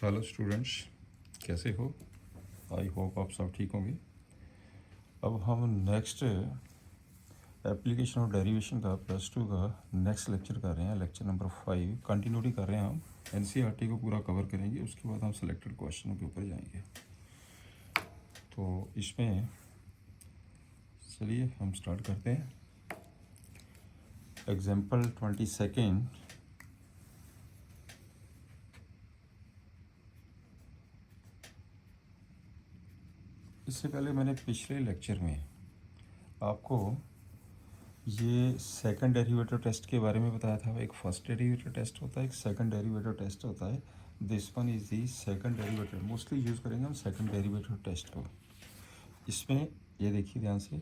Hello students, कैसे हो? I hope आप सब ठीक होंगे। अब हम नेक्स्ट एप्लीकेशन ऑफ डेरिवेशन का +2 का नेक्स्ट लेक्चर कर रहे हैं, लेक्चर नंबर 5 कंटिन्यूटी कर रहे हैं। हम एनसीईआरटी को पूरा कवर करेंगे, उसके बाद हम सिलेक्टेड क्वेश्चनों के ऊपर जाएंगे। तो इसमें चलिए हम स्टार्ट करते हैं। एग्जाम्पल 22। इससे पहले मैंने पिछले लेक्चर में आपको ये सेकंड डेरिवेटिव टेस्ट के बारे में बताया था। एक फर्स्ट डेरिवेटिव टेस्ट होता है, एक सेकंड डेरिवेटिव टेस्ट होता है। This one is the second derivative. Mostly use करेंगे हम सेकंड डेरिवेटिव टेस्ट को। इसमें ये देखिए ध्यान से,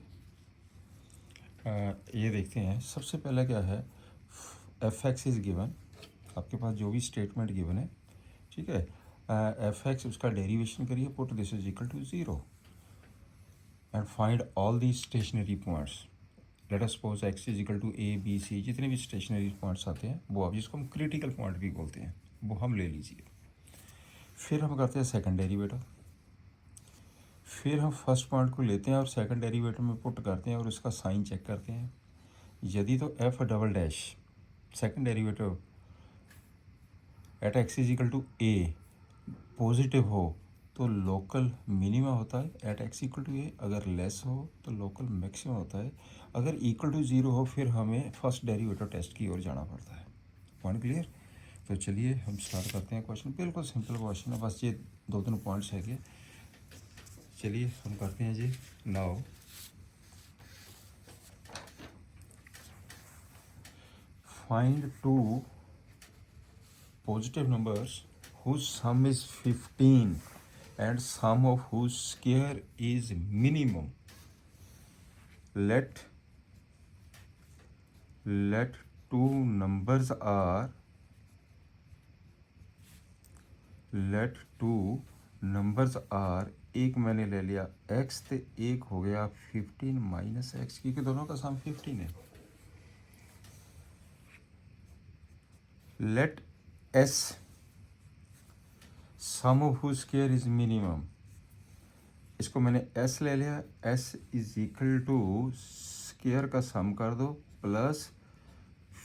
ये देखते हैं। सबसे पहला क्या है, एफ एक्स इज़ गिवन। आपके पास जो भी स्टेटमेंट गिवन है, ठीक है, एफ एक्स उसका डेरिवेशन करिए, put this is equal to 0 and find all the stationary points. Let us suppose X is equal to A B C, जितने भी स्टेशनरी पॉइंट्स आते हैं वो आप, जिसको हम क्रिटिकल पॉइंट भी बोलते हैं, वो हम ले लीजिए। फिर हम करते हैं सेकंड डेरिवेटिव। फिर हम फर्स्ट पॉइंट को लेते हैं और सेकंड डेरिवेटिव में पुट करते हैं और उसका साइन चेक करते हैं। यदि तो F double dash second derivative at X is equal to A positive हो तो लोकल मिनिमा होता है at x equal to A. अगर लेस हो तो लोकल मैक्सिमम होता है। अगर इक्वल टू 0 हो फिर हमें फर्स्ट डेरिवेटिव टेस्ट की ओर जाना पड़ता है। Point clear? तो चलिए हम स्टार्ट करते हैं क्वेश्चन। बिल्कुल सिंपल क्वेश्चन है, बस ये दो तीन पॉइंट्स है कि चलिए हम करते हैं जी। Now find two positive numbers whose sum is 15 and sum of whose square is minimum. Let two numbers are एक मैंने ले लिया x तो एक हो गया 15 माइनस एक्स, क्योंकि दोनों का सम 15 है। Let s sum of whose square is minimum. इसको मैंने s ले लिया, s is equal to square का सम कर दो प्लस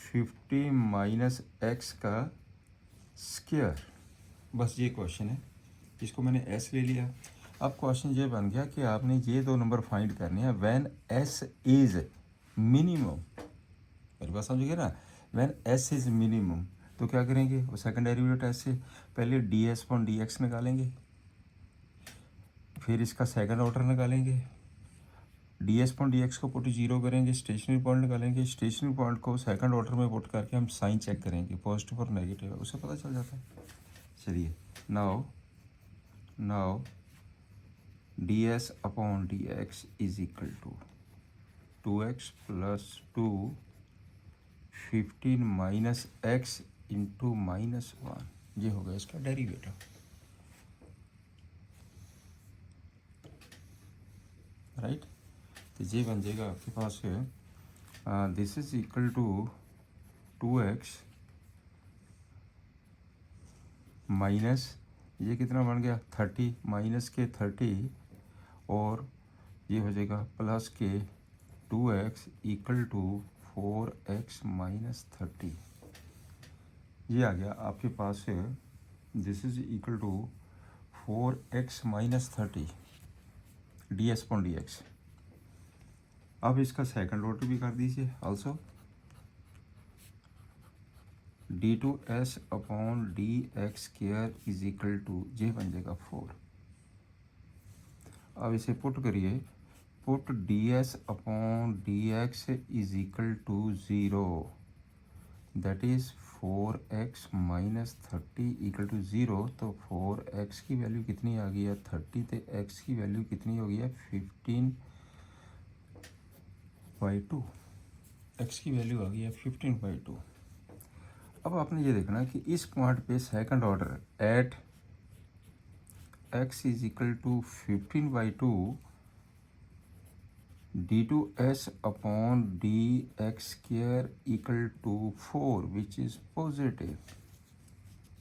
50 माइनस एक्स का स्क्वायर। बस ये क्वेश्चन है, इसको मैंने s ले लिया। अब क्वेश्चन ये बन गया कि आपने ये दो नंबर फाइंड करने हैं व्हेन s इज मिनिमम। मेरी बात समझिए ना, व्हेन s इज मिनिमम तो क्या करेंगे, वो सेकंड डेरिवेटिव टेस्ट से पहले D S upon D X निकालेंगे, फिर इसका सेकंड ऑर्डर निकालेंगे, D S point D X को पुट 0 करेंगे, स्टेशनरी पॉइंट निकालेंगे, स्टेशनरी पॉइंट को सेकंड ऑर्डर में पुट करके हम साइन चेक करेंगे, पॉजिटिव और नेगेटिव है, उससे पता चल जाता है। चलिए now D S upon D x is equal to 2x plus 2 15 minus X into -1, ये हो गया इसका डेरिवेटिव। राइट, तो ये बन जाएगा आपके पास है this is equal to 2x minus ये कितना बन गया 30 माइनस के 30 और ये हो जाएगा प्लस के 2x equal to 4x minus 30। ये आ गया आपके पास है, this is equal to 4x minus 30 D S upon D X. अब इसका सेकंड ऑर्डर भी कर दीजिए also, D two S upon D x square is equal to ये बन जाएगा 4। अब इसे पुट करिए, put D S upon D x is equal to 0, that is 4x minus 30 equal to 0। तो 4x की वैल्यू कितनी आ गई है 30, तो x की वैल्यू कितनी हो गई है 15/2। x की वैल्यू आ गई है 15/2। अब आपने ये देखना है कि इस पॉइंट पे second order at x is equal to 15/2 D two S upon D x square equal to 4 which is positive.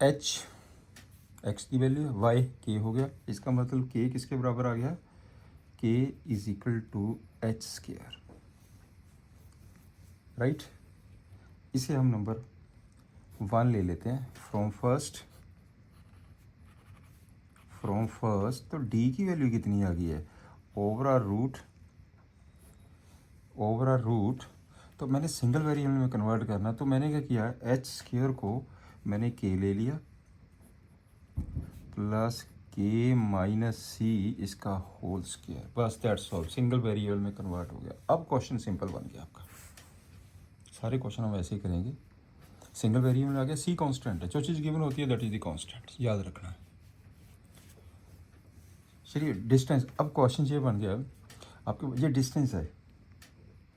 H X की वैल्यू है, वाई के हो गया, इसका मतलब के किसके बराबर आ गया, K is equal to H square, right. इसे हम नंबर 1 ले लेते हैं फ्रॉम फर्स्ट। तो डी की वैल्यू कितनी आ गई है, ओवर आर रूट। तो मैंने सिंगल वेरिएबल में कन्वर्ट करना, तो मैंने क्या किया, एच स्क्वायर को मैंने के ले लिया प्लस के माइनस सी इसका होल स्क्वायर, बस दैट्स ऑल, सिंगल वेरिएबल में कन्वर्ट हो गया। अब क्वेश्चन सिंपल बन गया आपका, सारे क्वेश्चन हम ऐसे ही करेंगे। सिंगल वेरिएबल में आ गया, सी कांस्टेंट है, जो चीज़ गिवन होती है दैट इज द कांस्टेंट, याद रखना है। चलिए डिस्टेंस, अब क्वेश्चन ये बन गया आपके, ये डिस्टेंस है,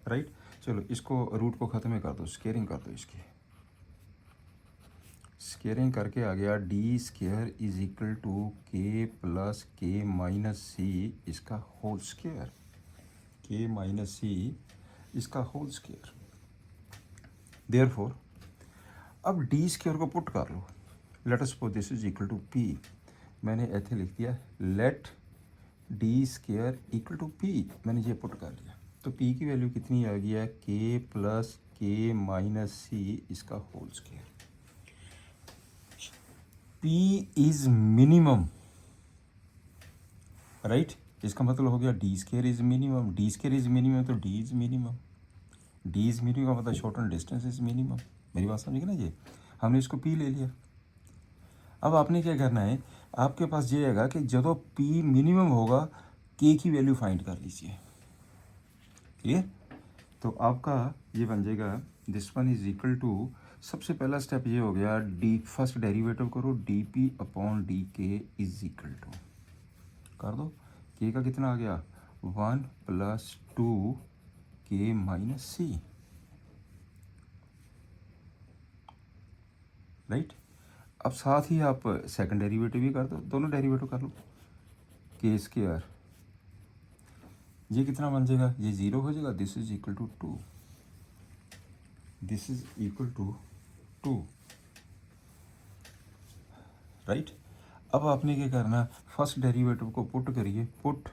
राइट। चलो इसको रूट को ख़त्म कर दो, स्केयरिंग कर दो, इसकी स्केयरिंग करके आ गया d square is equal to k plus k minus सी इसका होल स्क्वायर, के माइनस सी इसका होल स्क्वायर। देयरफॉर अब डी स्क्वायर को पुट कर लो, let us suppose this is equal to p, मैंने ऐसे लिख दिया let d square equal to p, मैंने ये पुट कर लिया। तो पी की वैल्यू कितनी आ गई है, के प्लस के माइनस सी इसका whole square. P is minimum, right. इसका मतलब हो गया d square is minimum, d square is minimum तो d is minimum, D is minimum का मतलब शॉर्टन डिस्टेंस इज मिनिमम। मेरी बात समझिए ना, ये हमने इसको P ले लिया। अब आपने क्या करना है, आपके पास ये आएगा कि जब P मिनिमम होगा K की वैल्यू फाइंड कर लीजिए, क्लियर। तो आपका ये बन जाएगा this one is equal to, सबसे पहला स्टेप ये हो गया, डी फर्स्ट डेरिवेटिव करो, D P upon D K is equal to कर दो, के का कितना आ गया 1 प्लस 2 के माइनस सी, राइट। अब साथ ही आप सेकंड डेरिवेटिव भी कर दो, दोनों डेरिवेटिव कर लो, के स्क्वायर ये कितना बन जाएगा, ये 0 हो जाएगा, this is equal to 2, this is equal to 2, right. अब आपने क्या करना, फर्स्ट डेरिवेटिव को पुट करिए, put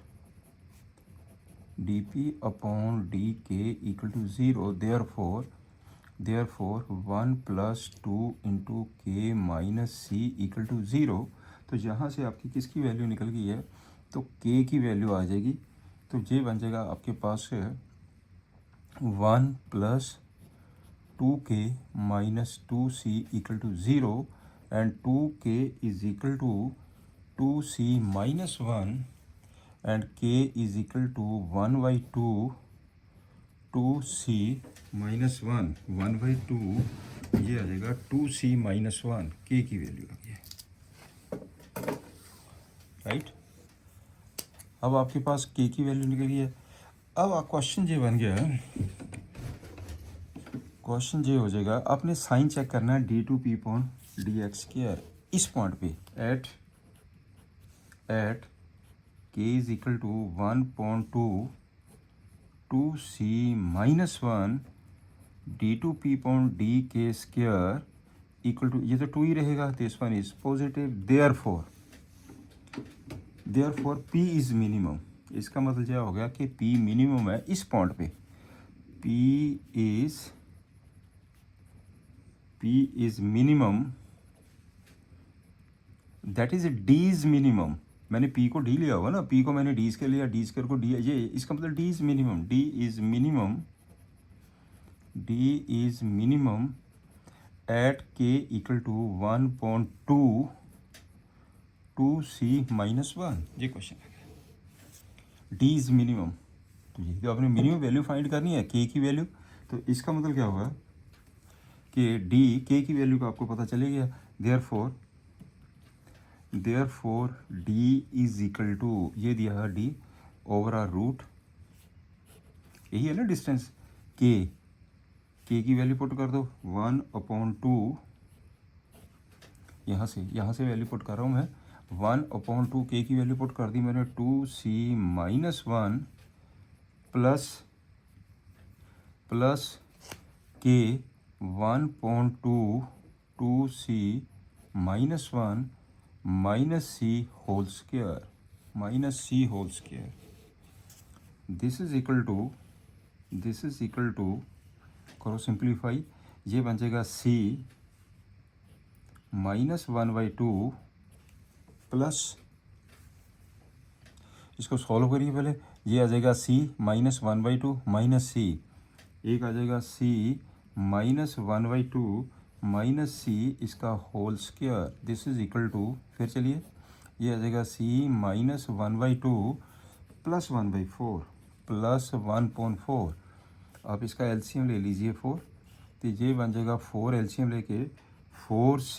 d P upon D k equal to 0, therefore 1 plus 2 into k minus c equal to 0। तो यहाँ से आपकी किसकी वैल्यू निकल गई है, तो के की वैल्यू आ जाएगी। तो ये बन जाएगा आपके पास 1 plus 2 k minus 2 c equal to 0 and 2 k is equal to 2 c minus 1 and k is equal to 1 by 2 c minus 1 by 2, ये आ जाएगा 2 सी माइनस 1, के की वैल्यू आ गई है, राइट। अब आपके पास के की वैल्यू निकल गई है। अब क्वेश्चन ये बन गया, क्वेश्चन ये हो जाएगा, आपने साइन चेक करना है D two P upon D x square, इस पॉइंट पे at K is equal to 1.2 C minus 1 D two P upon D K square equal to, ये तो 2 ही रहेगा, this one is positive, therefore P is minimum. इसका मतलब क्या हो गया कि पी मिनिमम है इस पॉइंट पे, P is minimum, that is D is minimum. मैंने पी को डी लिया होगा ना, पी को मैंने डी स्क्वायर लिया, डी स्क्वायर को डी, ये इसका मतलब D is minimum, D is minimum at K equal to 1.2 C minus 1, ये क्वेश्चन है, डी इज मिनिमम। तो ये तो आपने मिनिमम वैल्यू फाइंड करनी है, के की वैल्यू। तो इसका मतलब क्या होगा कि डी, के की वैल्यू का आपको पता चले गया, therefore D is equal to, ये दिया है डी ओवर आर रूट, यही है ना डिस्टेंस, के की वैल्यू पुट कर दो 1/2, यहाँ से वैल्यू पुट कर रहा हूँ मैं, 1/2 के की वैल्यू पुट कर दी मैंने, 2 c minus 1 plus K 1.2 C -1 minus C whole square minus C whole square this is equal to करो सिंप्लीफाई, ये बन जाएगा सी -1/2 प्लस, इसको सॉल्व करिए पहले, ये आ जाएगा सी -1/2 माइनस सी, एक आ जाएगा सी -1/2 माइनस सी इसका whole square this is equal to, फिर चलिए ये आ जाएगा सी -1/2 प्लस 1/4 प्लस 1/4, आप इसका एलसीएम ले लीजिए 4, तो ये बन जाएगा 4 एलसीएम लेके 4c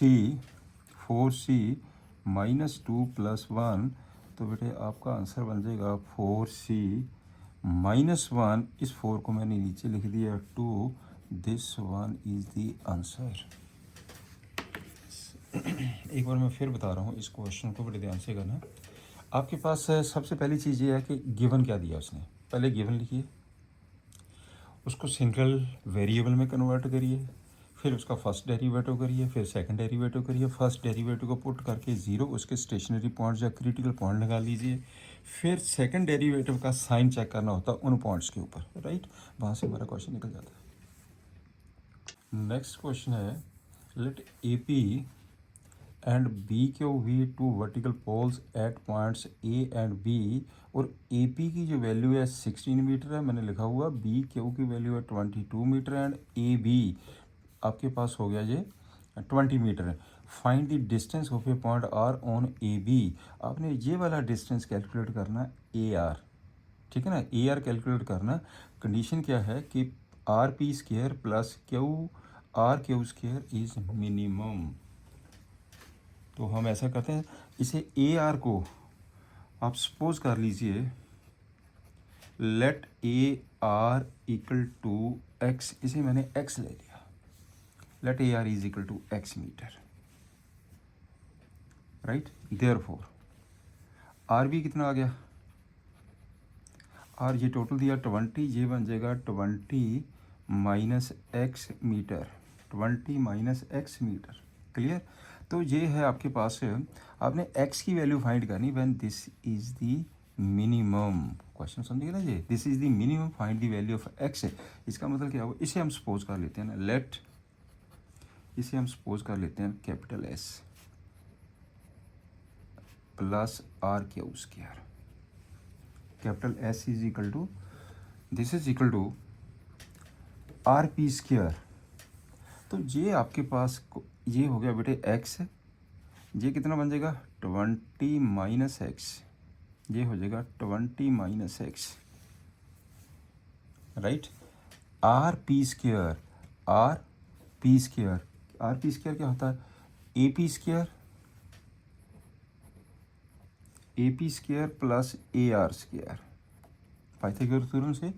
-2 + 1, तो बेटे आपका आंसर बन जाएगा 4c -1, इस 4 को मैंने नीचे लिख दिया 2, this one is the answer. एक बार मैं फिर बता रहा हूँ इस क्वेश्चन को, बड़े ध्यान से करना। आपके पास सबसे पहली चीज़ ये है कि गिवन क्या दिया उसने, पहले गिवन लिखिए, उसको सिंगल वेरिएबल में कन्वर्ट करिए, फिर उसका फर्स्ट डेरिवेटिव करिए, फिर सेकंड डेरिवेटिव करिए, फर्स्ट डेरिवेटिव को पुट करके ज़ीरो उसके स्टेशनरी पॉइंट्स या क्रिटिकल पॉइंट लगा लीजिए, फिर सेकंड डेरिवेटिव का साइन चेक करना होता है उन पॉइंट्स के ऊपर, राइट, वहाँ से हमारा क्वेश्चन निकल जाता है। नेक्स्ट क्वेश्चन है, let A P and B Q be two vertical poles at points A and B, और ए पी की जो वैल्यू है 16 मीटर है, मैंने लिखा हुआ, बी क्यू की वैल्यू है 22 मीटर एंड ए बी आपके पास हो गया ये 20 मीटर है। Find the distance of a point R on A B, आपने ये वाला डिस्टेंस कैलकुलेट करना ए आर, ठीक है ना, ए आर कैलकुलेट करना। कंडीशन क्या है कि R P square plus Q R Q square is minimum, तो हम ऐसा करते हैं, इसे ए आर को आप सपोज कर लीजिए, let A R equal to X, इसे मैंने एक्स ले लिया, let AR is equal to x meter, right, therefore RB कितना आ गया, R ये टोटल दिया 20, ये बन जाएगा 20 minus x metre, 20 minus x metre, clear. तो ये है आपके पास, आपने x की वैल्यू फाइंड करनी, when this is the minimum, question समझिए ना जी, this is the minimum, find the value of x, इसका मतलब क्या हुआ, इसे हम सपोज कर लेते हैं ना, लेट, इसे हम सपोज कर लेते हैं capital S plus R Q square, capital S is equal to, this is equal to R P square, तो ये आपके पास ये हो गया बेटे एक्स, ये कितना बन जाएगा 20 माइनस एक्स, ये हो जाएगा 20 minus x, right, r P square, r P square, r P square क्या होता है, a p square, a p square plus a r square, Pythagoras theorem से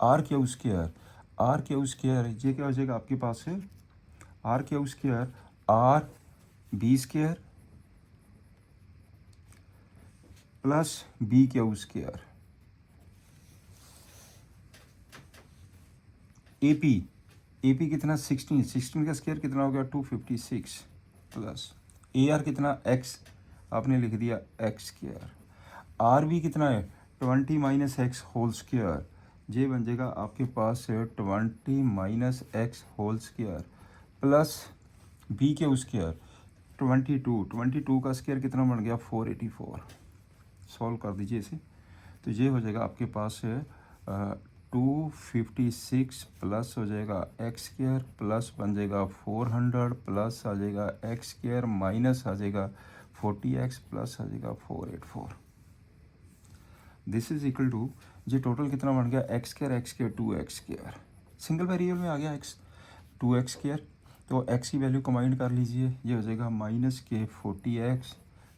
r Q square, r Q square, ये क्या हो जाएगा आपके पास है, r Q square r b square plus b q square, a p कितना 16 का स्क्वायर कितना हो गया 256 प्लस ए आर कितना एक्स, आपने लिख दिया एक्स स्क्वायर, आर बी कितना है 20 माइनस एक्स होल स्क्वायर, ये बन जाएगा आपके पास 20 minus x whole square plus B के स्क्वायर 22 का स्क्वायर कितना बन गया 484, सॉल्व कर दीजिए इसे, तो ये हो जाएगा आपके पास 256 प्लस हो जाएगा एक्स स्क्वायर प्लस बन जाएगा 400 प्लस आ जाएगा एक्स स्क्वायर माइनस आ जाएगा 40x प्लस आ जाएगा 484, दिस इज इक्वल टू, ये टोटल कितना बन गया x square 2x square, single variable में आ गया x 2x स्क्वायर, तो x की वैल्यू कंबाइंड कर लीजिए, ये हो जाएगा माइनस के 40x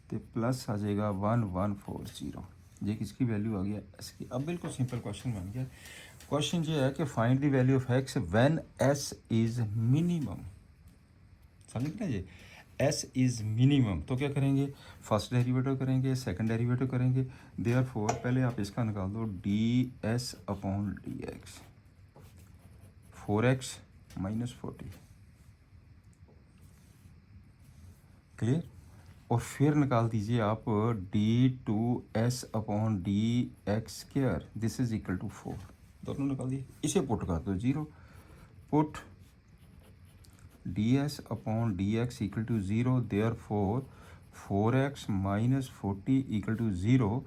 तो प्लस आ जाएगा 1140, ये किसकी वैल्यू आ गया इसकी। अब बिल्कुल सिंपल क्वेश्चन बन गया, क्वेश्चन ये है कि find the value of x when s is minimum, समझ गए जी, s इज़ मिनिमम, तो क्या करेंगे, फर्स्ट डेरिवेटिव करेंगे, सेकंड डेरिवेटिव करेंगे, देयरफॉर पहले आप इसका निकाल दो D S upon D X, 4x minus 40, clear. और फिर निकाल दीजिए आप d2s upon D x square, this is equal to 4, दोनों निकाल दिए, इसे पुट कर दो 0, put ds upon D x equal to 0, there 4x minus 40 equal to 0।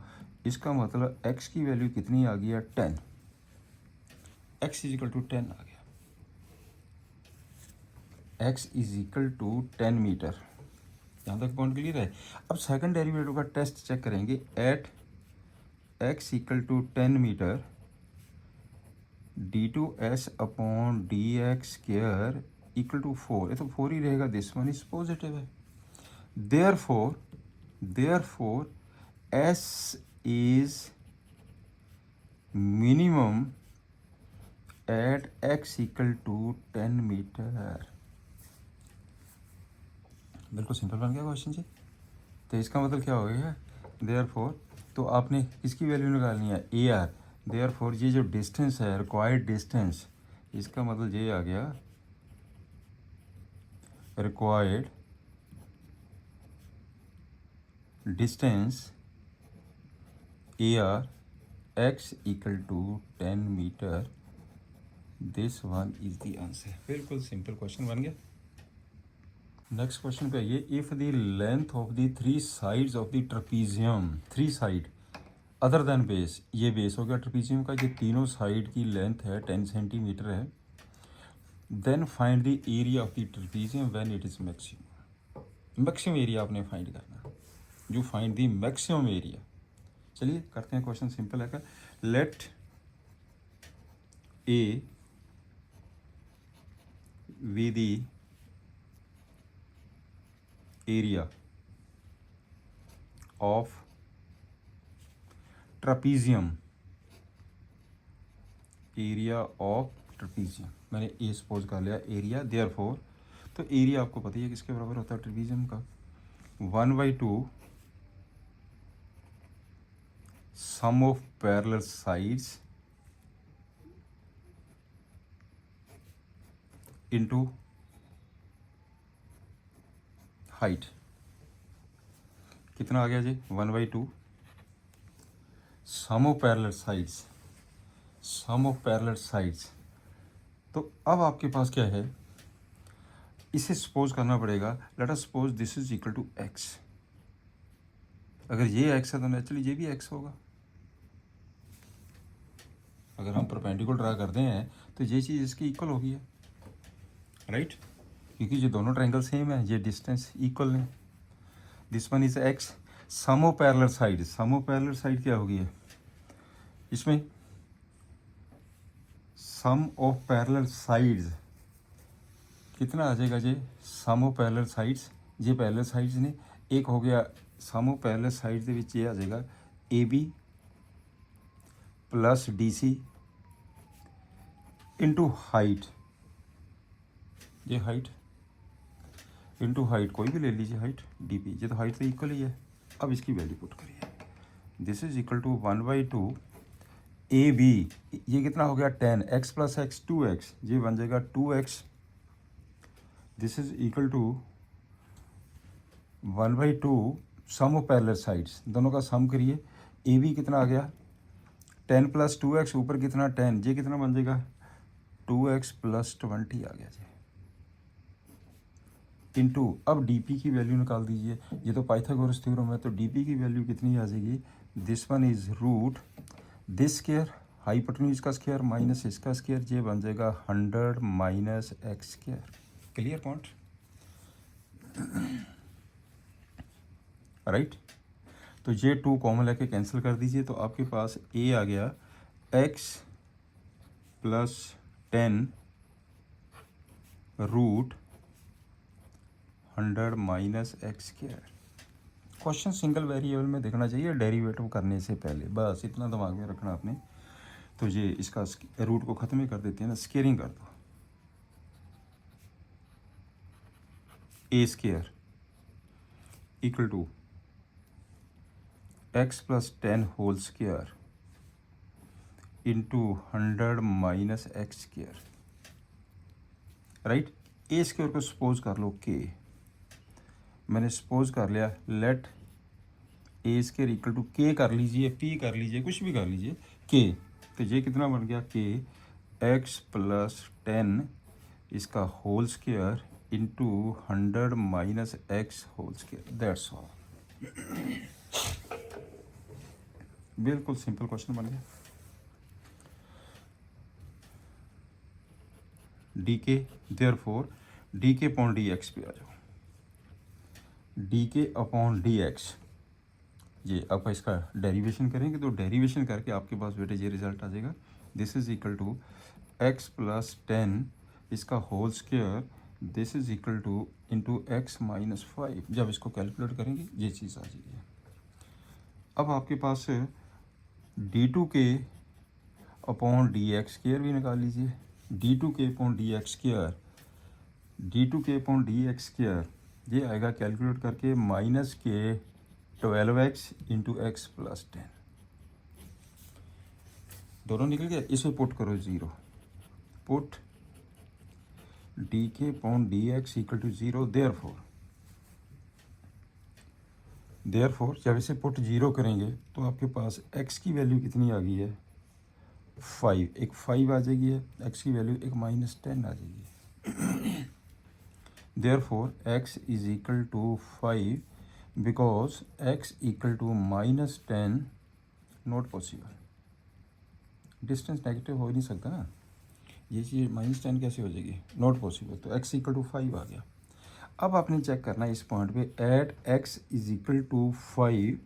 इसका मतलब x की वैल्यू कितनी आ गई है 10, x इज इक्वल टू 10 आ गया, x is equal to 10 meter. यहाँ तक पॉइंट क्लियर है। अब सेकंड डेरिवेटिव का टेस्ट चेक करेंगे, at x equal to 10 meter d2s upon D x square equal to 4, ये तो 4 ही रहेगा, दिस वन इज पॉजिटिव है। therefore s is minimum at x equal to 10 meter. बिल्कुल सिंपल बन गया क्वेश्चन जी। तो इसका मतलब क्या हो गया, therefore तो आपने किसकी वैल्यू निकालनी है, ए आर। therefore ये जो डिस्टेंस है, रिक्वायर्ड डिस्टेंस, इसका मतलब ये आ गया required distance A R x equal to 10 meter, this one is the answer. बिल्कुल सिंपल क्वेश्चन बन गया। नेक्स्ट क्वेश्चन पे आइए, if the length of the 3 sides of the trapezium, 3 side other than base, ये बेस हो गया trapezium का, ये तीनों साइड की लेंथ है 10 सेंटीमीटर है, then find the area of the trapezium when it is maximum. Maximum area आपने फाइंड करना है, you find the maximum area. चलिए करते हैं, क्वेश्चन सिंपल है। Let A be the area of trapezium, area of trapezium, मैंने A suppose कर लिया एरिया, देयरफॉर तो एरिया आपको पता ही है किसके बराबर होता है ट्रपीजियम का, 1/2 sum of parallel sides into height. कितना आ गया जी, 1/2 sum of parallel sides, sum of parallel sides. तो अब आपके पास क्या है, इसे सपोज करना पड़ेगा, let us suppose this is equal to x। अगर ये x है तो नेचुरली ये भी x होगा। अगर हम परपेंडिकुलर ड्रा करते हैं तो ये चीज़ इसकी इक्वल होगी है, राइट, क्योंकि ये दोनों ट्रायंगल सेम है, ये डिस्टेंस इक्वल है। This one is x, sum of parallel side, sum of parallel side क्या होगी है इसमें, सम ऑफ पैरेलल साइड्स कितना आ जाएगा जी, सम ऑफ पैरेलल साइड्स, ये पैरेलल साइड्स ने, एक हो गया सम ऑफ पैरेलल साइड्स ਦੇ ਵਿੱਚ ਇਹ ਆ ਜਾਏਗਾ AB plus DC into height, ये हाइट इंटू हाइट कोई भी ले लीजिए, हाइट DP, ये तो हाइट तो इक्वल ही है। अब इसकी वैल्यू पुट करिए, this is equal to 1/2 AB, ये कितना हो गया 10, x प्लस एक्स 2x, ये बन जाएगा 2x, this is equal to 1/2 sum of parallel sides, दोनों का सम करिए, AB कितना आ गया 10 प्लस 2x, ऊपर कितना 10, ये कितना बन जाएगा 2x प्लस 20 आ गया जी, इंटू अब DP की वैल्यू निकाल दीजिए, ये तो पाइथागोरस थ्योरम है, तो DP की वैल्यू कितनी आ जाएगी, this one is root this square hypotenuse का स्क्वायर माइनस इसका स्क्वायर, ये बन जाएगा 100 minus x square. Clear point, right. तो ये 2 कॉमन लेके कैंसिल कर दीजिए, तो आपके पास A आ गया x plus 10 root 100 minus x square. Question single variable में देखना चाहिए डेरिवेटिव करने से पहले, बस इतना दिमाग में रखना आपने। तो ये इसका रूट को ख़त्म ही कर देते हैं ना, स्क्वेयरिंग कर दो, A square equal to x plus 10 whole square into 100 minus x square, right. A square को सपोज कर लो K, मैंने सपोज कर लिया let A square equal to K कर लीजिए, पी कर लीजिए, कुछ भी कर लीजिए, के, तो ये कितना बन गया के एक्स प्लस 10 इसका whole square into 100 minus x whole square, that's all. बिल्कुल सिंपल क्वेश्चन बन गया। D k therefore d k upon D x पे आ जाओ, D k upon D x, ये आप इसका डेरिवेशन करेंगे तो डेरिवेशन करके आपके पास बेटे ये रिजल्ट आ जाएगा, this is equal to x plus 10 इसका whole square, this is equal to into x minus 5। जब इसको कैलकुलेट करेंगे ये चीज़ आ जाएगी। अब आपके पास d two k upon D x square भी निकाल लीजिए, d two k upon D x square, d two k upon D x square ये आएगा कैलकुलेट करके माइनस के 12x इंटू एक्स प्लस 10, दोनों निकल गया। इसमें पुट करो 0, put d k upon D x equal to 0, therefore जब इसे पुट 0 करेंगे तो आपके पास x की वैल्यू कितनी आ गई है 5, एक 5 आ जाएगी है, x की वैल्यू एक माइनस 10 आ जाएगी। Therefore x is equal to 5 because x equal to minus 10 not possible, distance negative हो ही नहीं सकता ना, ये चीज़ माइनस 10 कैसे हो जाएगी, नॉट पॉसिबल, तो x इक्वल टू 5 आ गया। अब आपने चेक करना है इस पॉइंट पे at x is equal to 5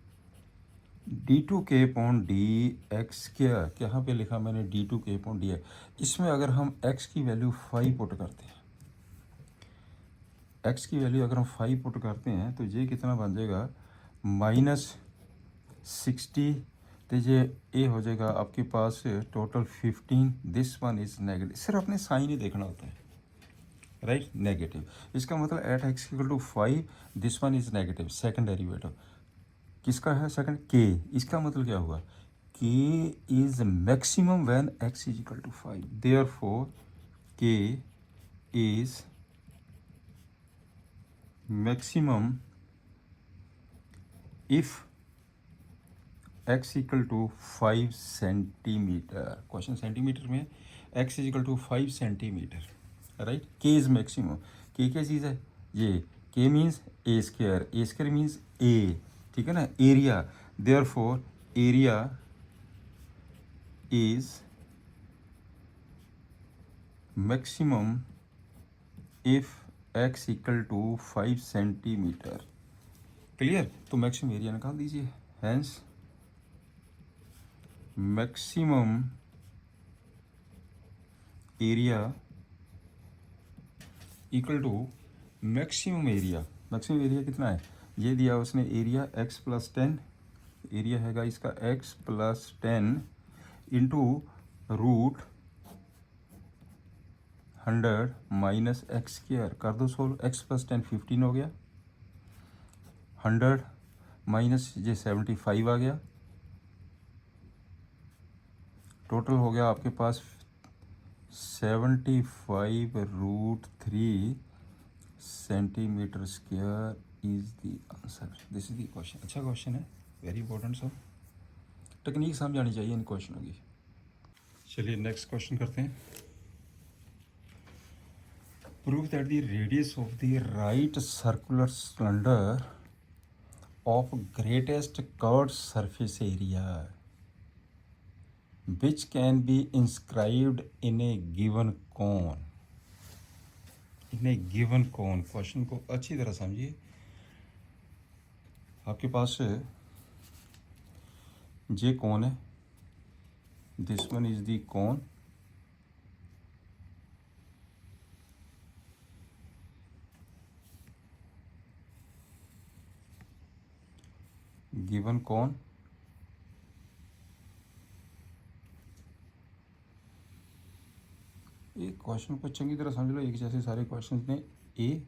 d two k upon D x square, यहाँ पे लिखा मैंने d two k upon D x, इसमें अगर हम x की वैल्यू 5 पुट करते हैं, x की वैल्यू अगर हम 5 पुट करते हैं तो ये कितना बन जाएगा माइनस 60, तो ये ए हो जाएगा आपके पास total 15, this one is negative, सिर्फ अपने साइन ही देखना होता है, राइट, नेगेटिव। इसका मतलब at x equal to 5 this one is negative, second derivative किसका है, सेकंड के, इसका मतलब क्या हुआ k is maximum when x is equal to 5, therefore k is maximum if x equal to 5 centimetre, question centimetre में x is equal to 5 centimetre, right, k is maximum, k क्या चीज़ है, ये k means a square means a, ठीक है ना, area, therefore area is maximum if x equal to 5 centimetre, clear, तो maximum area निकाल दीजिए, hence maximum area equal to maximum area कितना है, ये दिया उसने एरिया x प्लस 10, एरिया हैगा इसका x plus 10 into root 100 minus x square, कर दो सोल्व, x प्लस 10 15 हो गया, 100 माइनस ये 75 आ गया, टोटल हो गया आपके पास 75 root 3 centimetre square is the answer, this is the question. अच्छा क्वेश्चन है, वेरी इंपॉर्टेंट, सब टेक्निक समझ आनी चाहिए इन क्वेश्चनों की। चलिए नेक्स्ट क्वेश्चन करते हैं। Prove that the radius of the right circular cylinder of greatest curved surface area which can be inscribed in a given cone, in a given cone, question को अच्छी तरह समझिए। आपके पास ये कौन है, दिस वन इज द कौन, given कौन, एक क्वेश्चन को चंगी तरह समझ लो, एक जैसे सारे क्वेश्चन ने ए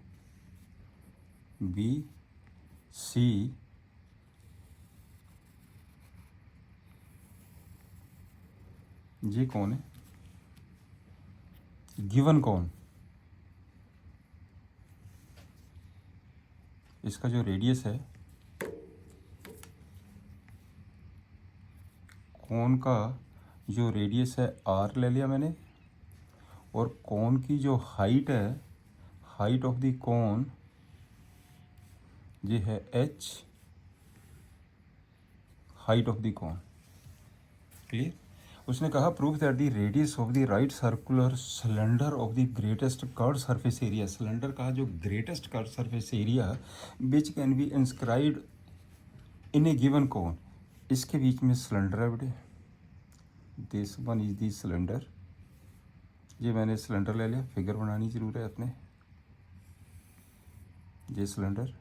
बी सी ये कौन है, गिवन कौन, इसका जो रेडियस है कोन का जो रेडियस है r ले लिया मैंने, और कोन की जो हाइट है, हाइट ऑफ द कोन ये है h, height of the cone. Clear. उसने कहा prove that the radius of the right circular cylinder of the greatest curve surface area, cylinder का जो greatest curve surface area which can be inscribed in a given cone, इसके बीच में cylinder है बेटे, this one is the cylinder. ये मैंने cylinder ले लिया, फिगर बनानी जरूर है अपने, ये cylinder,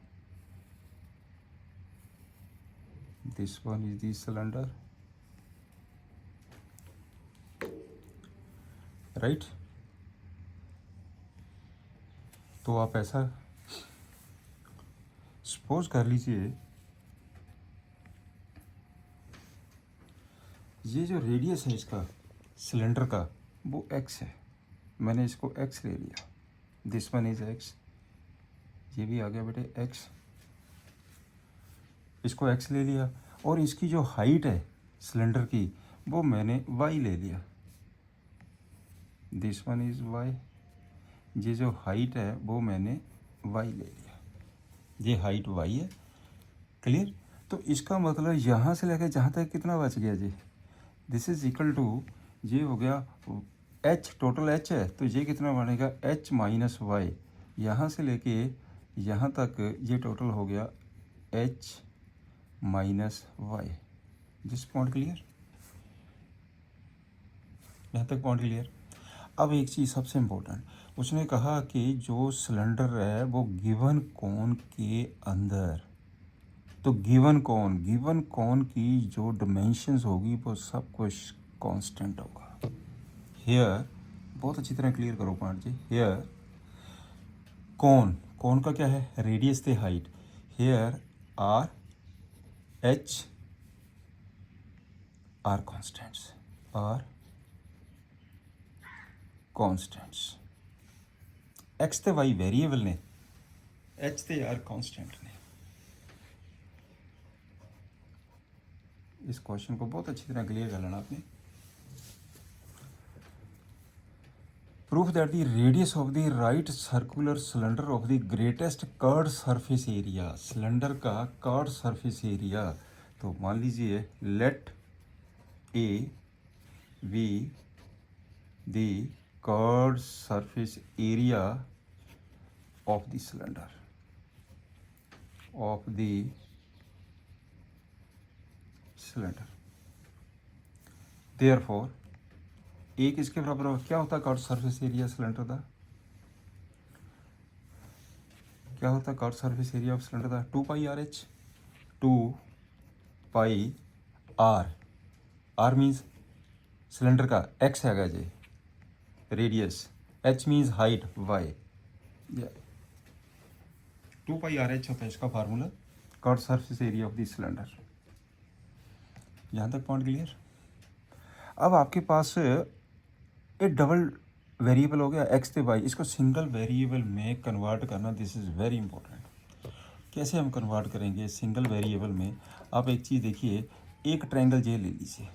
this one is the cylinder, right. तो आप ऐसा सपोज कर लीजिए, ये जो रेडियस है इसका सिलेंडर का वो x है, मैंने इसको x ले लिया, दिस वन इज x, ये भी आ गया बेटे x, इसको x ले लिया, और इसकी जो हाइट है सिलेंडर की वो मैंने y ले लिया, दिस वन इज y, ये जो हाइट है वो मैंने y ले लिया, ये हाइट y है। क्लियर। तो इसका मतलब यहाँ से लेकर जहाँ तक कितना बच गया जी, दिस इज इक्वल टू, ये हो गया h, टोटल h है, तो ये कितना बनेगा h माइनस वाई, यहाँ से लेके यहाँ तक ये टोटल हो गया h minus y. This point clear, यहाँ तक पॉइंट क्लियर। अब एक चीज़ सबसे इम्पोर्टेंट, उसने कहा कि जो सिलेंडर है वो गिवन कोन के अंदर, तो गिवन कोन की जो डिमेंशंस होगी वो सब कुछ कांस्टेंट होगा। हेयर बहुत अच्छी तरह क्लियर करो पॉइंट जी, हेयर कोन का क्या है, रेडियस थे height, here r h are constants, are constants, x ते वाई वेरिएबल ने, एच ते आर कांस्टेंट ने। इस क्वेश्चन को बहुत अच्छी तरह क्लियर कर लेना आपने। Proof that the radius of the right circular cylinder of the greatest curved surface area, cylinder का कर्व्ड सरफेस एरिया, तो मान लीजिए let A be the curved surface area of the cylinder, of the cylinder, therefore a किसके बराबर होगा, क्या होता है कर्व सरफेस एरिया सिलेंडर का, क्या होता है curve surface area of cylinder का, 2 pi r h, 2 pi r, r means cylinder का x हैगा जी radius, h means height y, 2 pi r h होता है इसका formula, curve surface area of the cylinder. यहाँ तक पॉइंट क्लियर। अब आपके पास एक डबल वेरिएबल हो गया एक्स ते वाई, इसको सिंगल वेरिएबल में कन्वर्ट करना, दिस इज़ वेरी इंपॉर्टेंट। कैसे हम कन्वर्ट करेंगे सिंगल वेरिएबल में, आप एक चीज़ देखिए, एक ट्रायंगल जे ले लीजिए,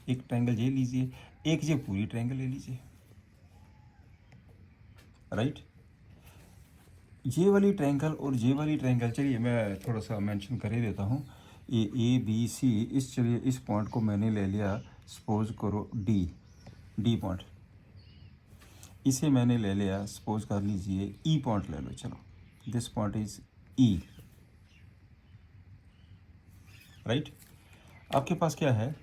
एक ट्रायंगल जे लीजिए, एक ये पूरी ट्रायंगल ले लीजिए, राइट। ये वाली ट्रायंगल और ये वाली ट्रायंगल, चलिए मैं थोड़ा सा मेंशन कर ही देता हूँ, ए बी सी, इस चलिए इस पॉइंट को मैंने ले लिया, सपोज करो डी पॉइंट, इसे मैंने ले लिया, सपोज कर लीजिए ई पॉइंट ले लो, चलो this point is E, right. आपके पास क्या है,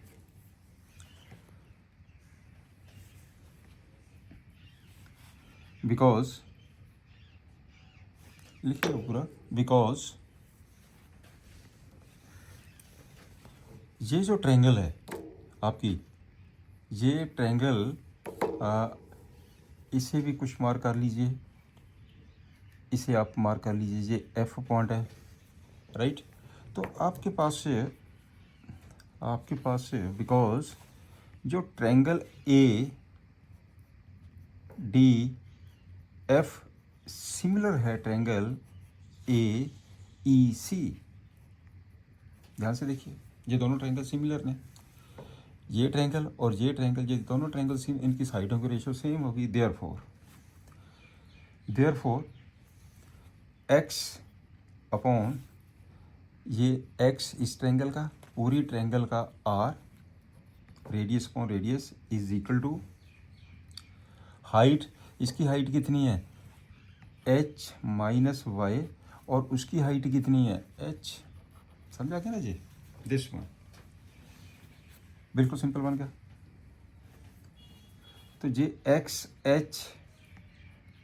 बिकॉज लिखिए पूरा, बिकॉज ये जो ट्रायंगल है आपकी, ये ट्रायंगल इसे भी कुछ मार्क कर लीजिए, इसे आप मार्क कर लीजिए, ये एफ पॉइंट है, राइट। तो आपके पास से बिकॉज जो triangle A D F similar है ट्रायंगल AEC। ध्यान से देखिए, ये दोनों ट्रायंगल सिमिलर ने, ये ट्रायंगल और ये ट्रायंगल, ये दोनों ट्रायंगल सेम, इनकी साइडों की रेशियो सेम होगी। देयरफॉर x अपॉन ये x इस ट्रायंगल का, पूरी ट्रायंगल का r, radius upon radius is equal to height, इसकी हाइट कितनी है h माइनस वाई, और उसकी हाइट कितनी है h। समझा क्या ना जी, दिस वन बिल्कुल सिंपल बन गया। तो ये x h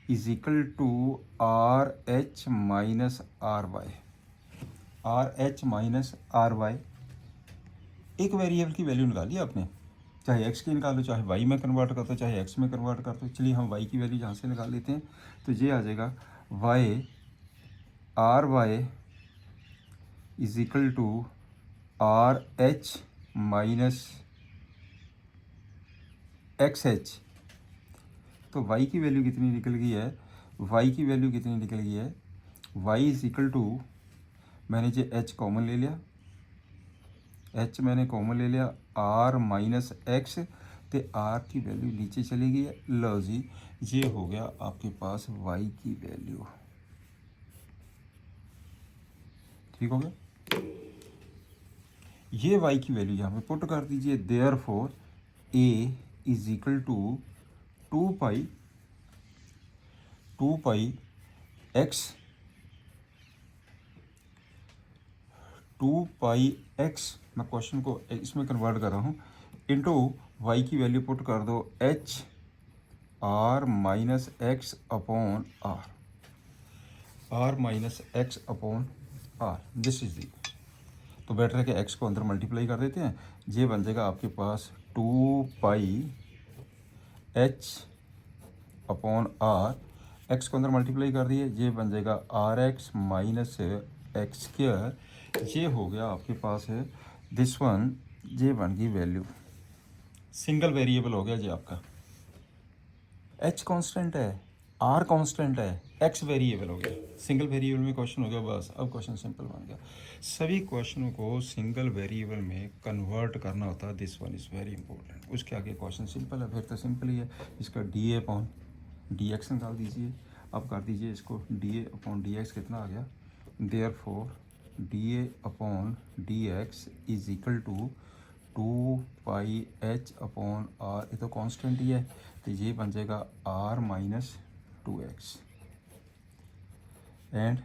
is equal to r h minus r y, r h minus r y. एक वेरिएबल की वैल्यू निकाली आपने, चाहे एक्स की निकालो, चाहे वाई में कन्वर्ट कर दो, चाहे एक्स में कन्वर्ट कर दो। चलिए हम वाई की वैल्यू यहाँ से निकाल लेते हैं। तो ये आ जाएगा y, r y is equal to r h minus x h. तो y की वैल्यू कितनी निकल गई है, y की वैल्यू कितनी निकल गई है, y इज इक्वल टू, मैंने ये h कॉमन ले लिया, h मैंने कॉमन ले लिया, r माइनस एक्स, तो r की वैल्यू नीचे चली गई है। लो जी, ये हो गया आपके पास y की वैल्यू। ठीक हो गया, ये y की वैल्यू यहाँ पे पुट कर दीजिए। Therefore a is equal to 2 pi x, 2 pi x, मैं क्वेश्चन को इसमें कन्वर्ट कर रहा हूँ, इंटू y की वैल्यू पुट कर दो h r minus x upon r minus x upon r, this is the. तो बेटर है कि x को अंदर मल्टीप्लाई कर देते हैं। ये बन जाएगा आपके पास 2 pi h upon r, x को अंदर मल्टीप्लाई कर दिए, ये बन जाएगा r x minus x square. ये हो गया आपके पास है दिस वन, ये बन गई वैल्यू। सिंगल वेरिएबल हो गया जी आपका, h कांस्टेंट है, r कांस्टेंट है, x वेरिएबल हो गया। सिंगल वेरिएबल में क्वेश्चन हो गया, बस अब क्वेश्चन सिंपल बन गया। सभी क्वेश्चनों को सिंगल वेरिएबल में कन्वर्ट करना होता है, this one is very important. उसके आगे क्वेश्चन सिंपल है, फिर तो सिंपल ही है। इसका d A upon D x निकाल दीजिए। अब कर दीजिए इसको, d A upon D x कितना आ गया, therefore d A upon D x is equal to 2 pi h upon r, ये तो कांस्टेंट ही है, तो ये बन जाएगा r minus 2x and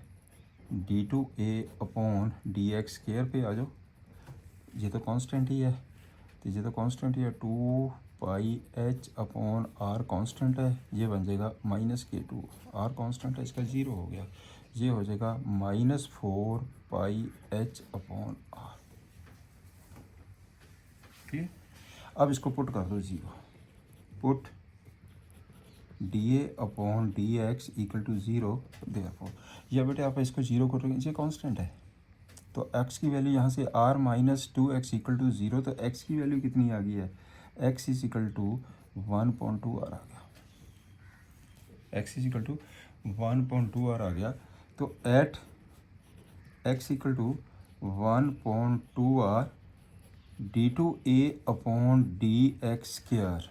d two A upon D x square पे आ जाओ, ये तो कांस्टेंट ही है, तो ये तो कांस्टेंट ही है, 2 pi h upon are constant है, ये बन जाएगा माइनस के 2, आर कांस्टेंट है, इसका ज़ीरो हो गया, ये हो जाएगा minus 4 pi h upon r. ठीक है, अब इसको पुट कर दो zero, put d A upon D x equal to zero. Therefore या बेटे आप इसको ज़ीरो करोगे, ये कांस्टेंट है, तो x की वैल्यू यहाँ से r minus 2x equal to zero, तो x की वैल्यू कितनी आ गई है, x is equal to 1.2 r आ गया, x is equal to 1.2 r आ गया। तो at x equal to 1.2 r d two A upon D x square,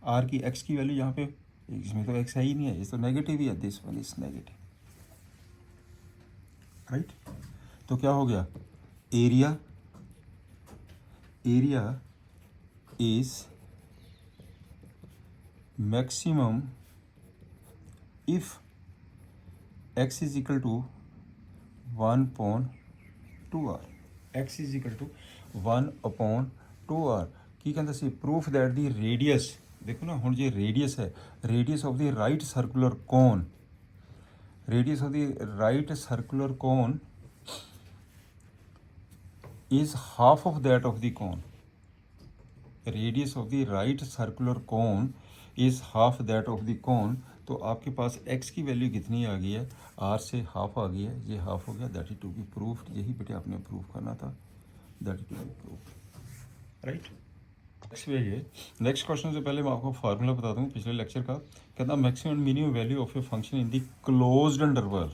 r की x की वैल्यू यहाँ पे, इसमें तो x है ही नहीं है, ये तो नेगेटिव ही है, this one is negative, right. तो क्या हो गया, area is maximum if x is equal to 1.2 r, x is equal to 1/2 r। की कहता सी प्रूफ दैट दी रेडियस, देखो ना हुण जे रेडियस है, radius of the right circular cone, रेडियस ऑफ द राइट सर्कुलर कोन is half of that of the cone, radius of the right circular cone is half that of the cone। तो आपके पास x की value कितनी आ गई है, r से हाफ आ गई है, ये हाफ हो गया, that is to be proofed. यही बेटे आपने प्रूव करना था, that is to be proofed, right. Next question से पहले मैं आपको फार्मूला बता दूं पिछले लेक्चर का। कहता maximum minimum value of a function in the closed interval,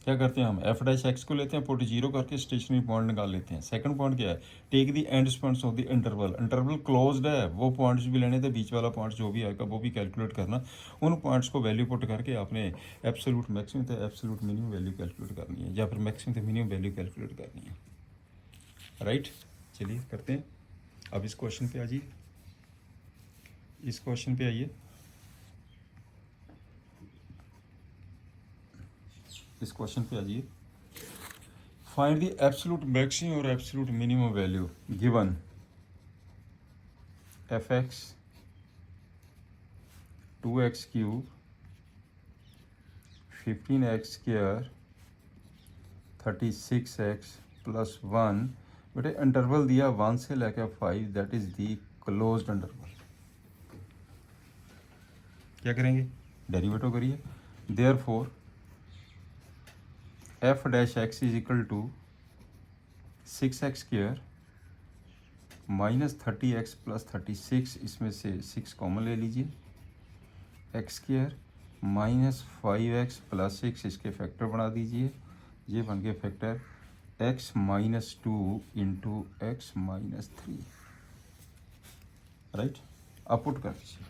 क्या करते हैं हम एफ डैश एक्स को लेते हैं, पुट जीरो करके स्टेशनरी पॉइंट निकाल लेते हैं। सेकंड पॉइंट क्या है, take the end points of the interval. Interval closed है, वो पॉइंट्स भी लेने थे, बीच वाला पॉइंट जो भी आएगा वो भी कैलकुलेट करना। उन पॉइंट्स को वैल्यू पुट करके आपने एब्सोल्यूट मैक्सिमम तो एब्सोल्यूट मिनिमम वैल्यू कैलकुलेट करनी है, या फिर मैक्सिमम तो मिनिमम वैल्यू कैलकुलेट करनी है। राइट, चलिए करते हैं। अब इस क्वेश्चन पे आ जाइए, इस क्वेश्चन पे आइए। इस क्वेश्चन पे आ जाइए। फाइंड द एब्सोल्यूट मैक्सिमम और absolute minimum value given f x 2x cube 15x square 36x plus 1। बेटे इंटरवल दिया 1 से लेकर 5, that is the closed interval. क्या करेंगे, डेरिवेटिव करिए। Therefore f dash x is equal to 6x square minus 30x plus 36, इसमें से 6 common ले लीजिए, x square minus 5x plus 6, इसके फैक्टर बना दीजिए, ये बन गए factor x minus 2 into x minus 3। Right, अब पुट कर दीजिए,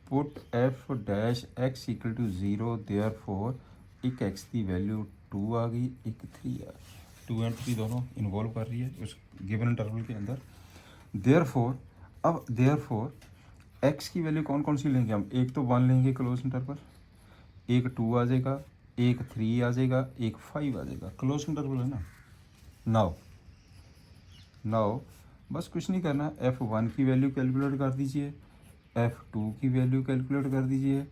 put f dash x equal to 0, therefore एक एक्स की वैल्यू 2 आ गई, एक 3 आ गई। 2 एंड 3 दोनों इन्वॉल्व कर रही है उस गिवन इंटरवल के अंदर। देयरफॉर अब देयरफॉर एक्स की वैल्यू कौन कौन सी लेंगे हम, एक तो 1 लेंगे क्लोज इंटरवल, एक 2 आ जाएगा, एक 3 आ जाएगा, एक 5 आ जाएगा, क्लोज इंटरवल है ना। नाउ नाउ बस कुछ नहीं करना, F1 की वैल्यू कैलकुलेट कर दीजिए, F2 की वैल्यू कैलकुलेट कर दीजिए,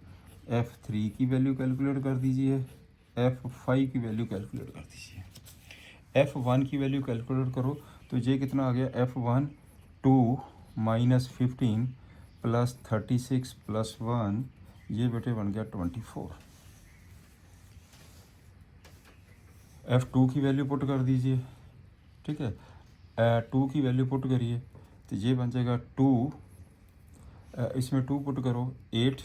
F3 की वैल्यू कैलकुलेट कर दीजिए, F5 की वैल्यू कैलकुलेट कर दीजिए। F1 की वैल्यू कैलकुलेट करो तो ये कितना आ गया, F1 2 माइनस 15 प्लस 36 प्लस 1, ये बेटे बन गया 24। F2 की वैल्यू पुट कर दीजिए, ठीक है, 2 की वैल्यू पुट करिए तो ये बन जाएगा 2, इसमें 2 पुट करो, 8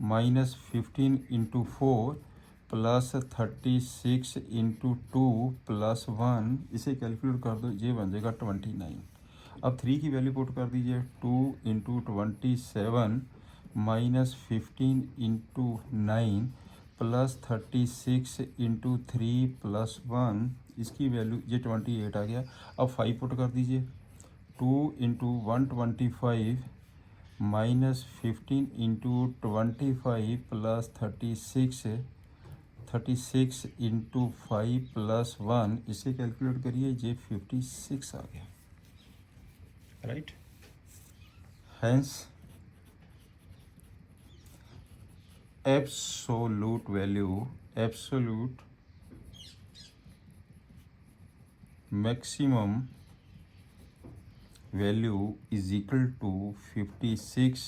minus 15 into 4 plus 36 into 2 plus 1, इसे कैलकुलेट कर दो, ये बन जाएगा 29। अब 3 की वैल्यू पुट कर दीजिए, 2 into 27 minus 15 into 9 plus 36 into 3 plus 1, इसकी वैल्यू ये 28 आ गया। अब 5 पुट कर दीजिए, 2 into 125 minus 15 into 25 plus 36 into 5 plus 1, इसे कैलकुलेट करिए, ये 56 आ गया। Right, hence absolute value, absolute maximum value is equal to 56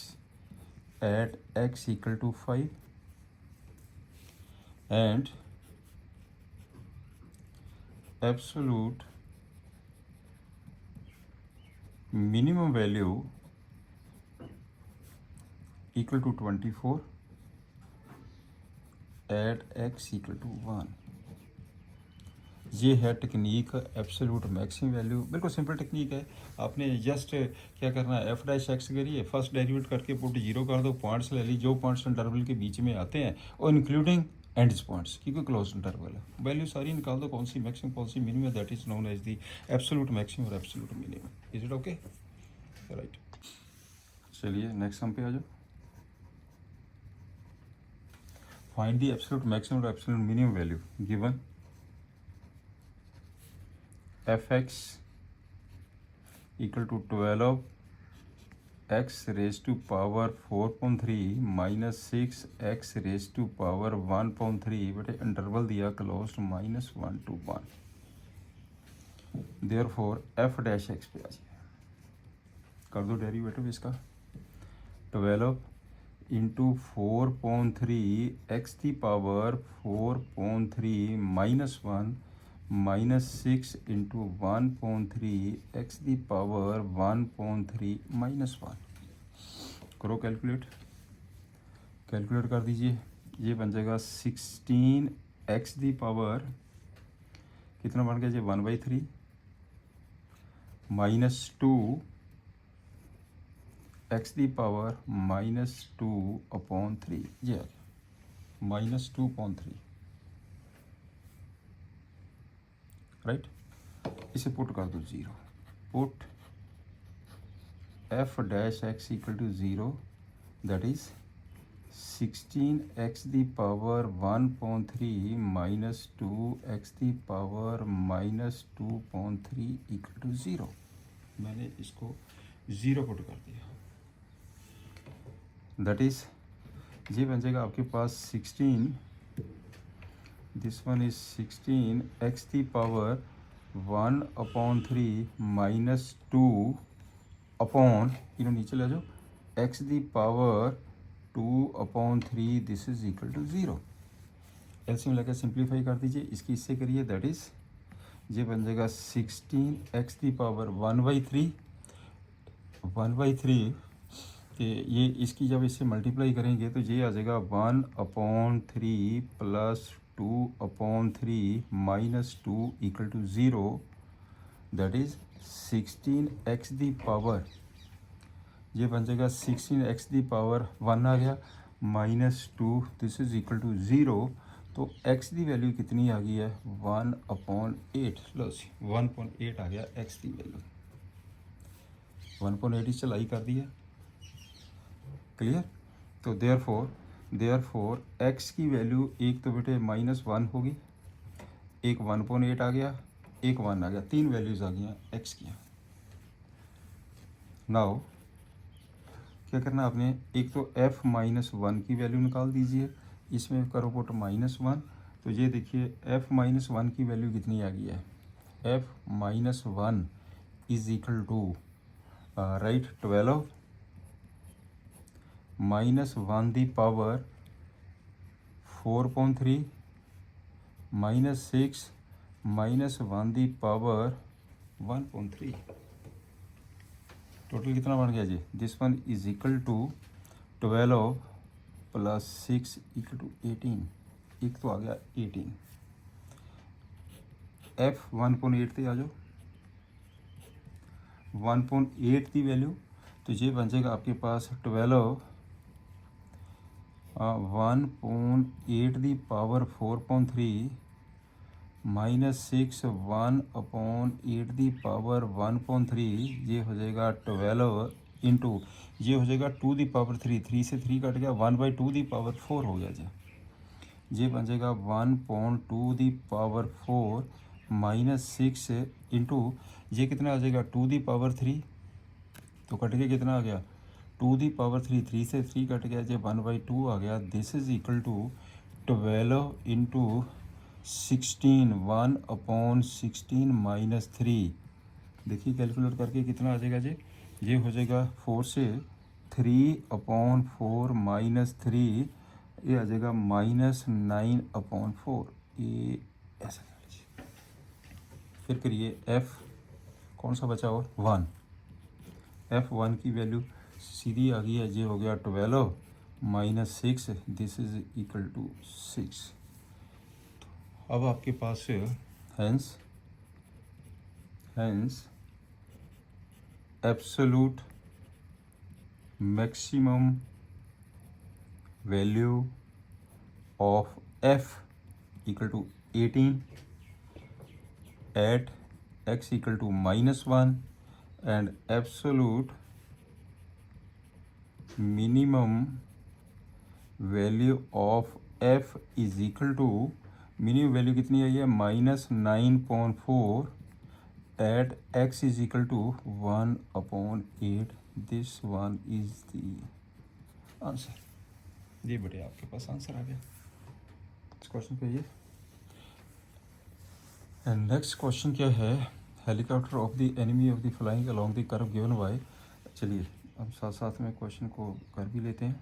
at x equal to 5 and absolute minimum value equal to 24 at x equal to 1। ये है technique absolute maximum value, बिल्कुल simple technique है। आपने just क्या करना है, F dash x करिए, first derivative करके पुट जीरो कर दो, पॉइंट्स ले ली जो पॉइंट्स इंटरवल के बीच में आते हैं, और इंक्लूडिंग एंड्स पॉइंट्स, क्योंकि क्लोज इंटरवल है, वैल्यू सारी निकाल दो, कौन सी मैक्सिमम कौन सी minimum, that is known as the absolute maximum और absolute minimum. Is it okay, right. चलिए नेक्स्ट सम पे आ जाओ। फाइंड दी एब्सोल्यूट मैक्सिमम और absolute minimum value given fx equal to 12 x raised to power 4.3 minus 6 x raised to power 1.3, बेटे interval दिया closed -1 to 1। Therefore f dash x पे आ जाए, कर दो डेरिवेटिव इसका, 12 इंटू 4.3 एक्स की power 4.3 minus 1 minus 6 into 1.3 x की power 1.3 minus 1। करो कैलकुलेट, कैलकुलेट कर दीजिए, ये बन जाएगा 16x दी पावर कितना बन गया जी 1/3 -2 x दी पावर -2/3 ये आ गया -2/3 राइट। इसे पुट कर दो 0 put f dash x equal to 0 that is 16x the power 1/3 -2x the power -2/3 equal to 0। मैंने इसको 0 पुट कर दिया दैट इज ये बन जाएगा आपके पास 16 this one is 16x the power 1/3 -2 upon इन्हों नीचे ले जाओ x the power 2/3 this is equal to 0। LCM लेकर सिंप्लीफाई कर दीजिए, इसकी इससे करिए दैट इज ये बन जाएगा 16x दी पावर 1/3 कि ये इसकी जब इससे मल्टीप्लाई करेंगे तो ये आ जाएगा 1/3 plus 2/3 -2 equal to 0 that is 16x the power ये बन जाएगा 16x दी पावर 1 आ गया -2 दिस इज इक्वल टू 0। तो x दी वैल्यू कितनी आ गई है 1/8 लो सी 1/8 आ गया x दी वैल्यू 1/8 इस चलाई कर दिया क्लियर। तो देयरफॉर x की वैल्यू एक तो बेटे -1 होगी एक 1/8 आ गया एक 1 आ गया, तीन वैल्यूज़ आ गई हैं x की। नाउ क्या करना आपने एक तो f-1 की वैल्यू निकाल दीजिए, इसमें करो पुट -1 तो ये देखिए f-1 की वैल्यू कितनी आ गई है f-1 is equal to right 12 -1 the power 4/3 -6 -1 the power 1/3 टोटल कितना बन गया जी this one is equal to 12 plus 6 equal to 18 एक तो आ गया 18 f 1/8 पे आ जाओ 1/8 की वैल्यू तो ये बन जाएगा आपके पास 12 1/8 दी पावर 4/3 -6 1/8 दी पावर 1/3 ये हो जाएगा 12 इंटू ये हो जाएगा 2 दी पावर 3 3 से 3 कट गया 1/2 दी पावर 4 हो गया जी ये बन जाएगा 1/2 दी पावर 4 -6 इंटू ये कितना आ जाएगा 2 दी पावर 3 तो कट के कितना आ गया 2 दी पावर 3 3 से 3 कट गया ये 1/2 आ गया this is equal to 12 into 16 1/16 -3 देखिए कैलकुलेट करके कितना आ जाएगा जी ये हो जाएगा 4 से 3/4 -3 ये आ जाएगा -9/4 ये ऐसा कर लीजिए। फिर करिए f कौन सा बचा और 1 f1 की वैल्यू सीधी आ गई है ये हो गया 12 -6 दिस इज इक्वल टू 6। अब आपके पास hence absolute maximum value of f equal to 18 at x equal to -1 and absolute minimum value of f is equal to minimum value कितनी आई है -9/4 at x is equal to 1/8 this one is the answer. ये बेटे आपके पास answer आ गया इस question पे ये। एंड नेक्स्ट क्वेश्चन क्या है helicopter of the enemy of the flying along the curve given by. चलिए अब साथ साथ में क्वेश्चन को कर भी लेते हैं।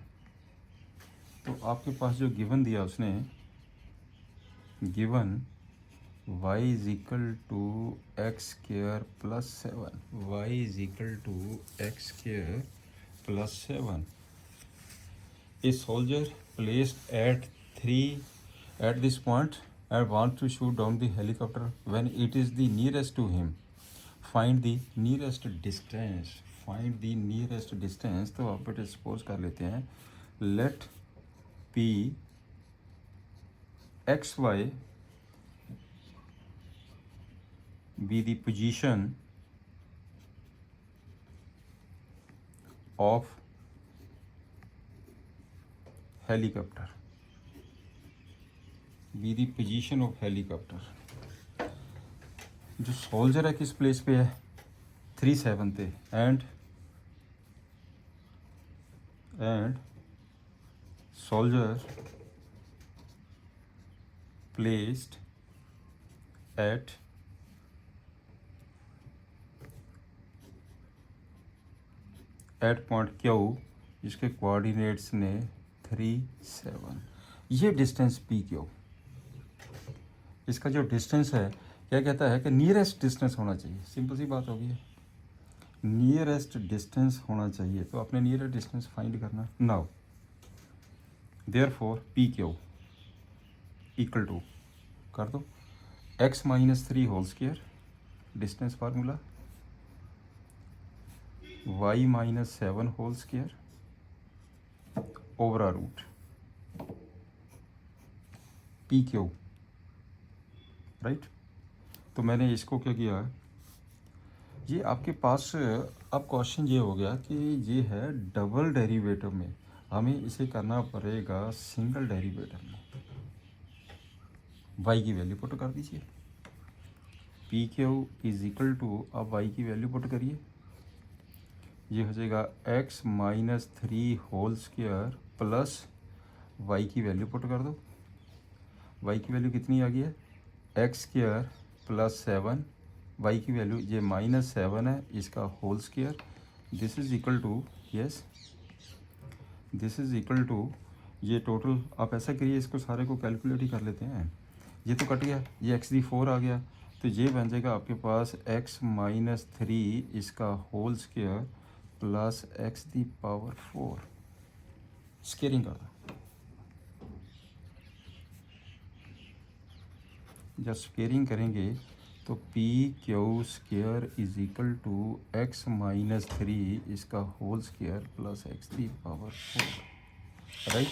तो आपके पास जो गिवन दिया उसने given y is equal to x square plus 7 y is equal to x square plus 7 a soldier placed at 3 at this point and want to shoot down the helicopter when it is the nearest to him. Find the nearest distance. Find the nearest distance. तो आप बेटे suppose कर लेते हैं let p xy be the position of helicopter. Be the position of helicopter. जो soldier है किस place पे है 37 पे and soldier placed eight point Q जिसके कोऑर्डिनेट्स ने 37, ये डिस्टेंस पी क्यू। इसका जो डिस्टेंस है क्या कहता है कि नियरेस्ट डिस्टेंस होना चाहिए। सिंपल सी बात होगी, नियरेस्ट डिस्टेंस होना चाहिए, तो आपने नियरेस्ट डिस्टेंस फाइंड करना। Now therefore p q equal to कर दो x minus 3 whole square distance formula, y minus 7 whole square over root p q, right. तो मैंने इसको क्या किया, ये आपके पास अब क्वेश्चन ये हो गया कि ये है डबल डेरिवेटिव में, हमें इसे करना पड़ेगा सिंगल डेरिवेटिव में। y की वैल्यू पुट कर दीजिए, p q is equal to, अब y की वैल्यू पुट करिए, ये हो जाएगा x minus 3 whole square plus y की वैल्यू पुट कर दो। y की वैल्यू कितनी आ गई है एक्स स्क्वायर प्लस 7, y की वैल्यू ये माइनस 7 है, इसका whole square, this is equal to, yes this is equal to, ये टोटल आप ऐसा करिए, इसको सारे को कैलकुलेट ही कर लेते हैं। ये तो कट गया, ये x⁴ आ गया, तो ये बन जाएगा आपके पास x माइनस 3 इसका whole square plus x⁴। Squaring कर दो, जब स्केयरिंग करेंगे तो p q square is equal to x minus 3 इसका whole square plus x⁴, right.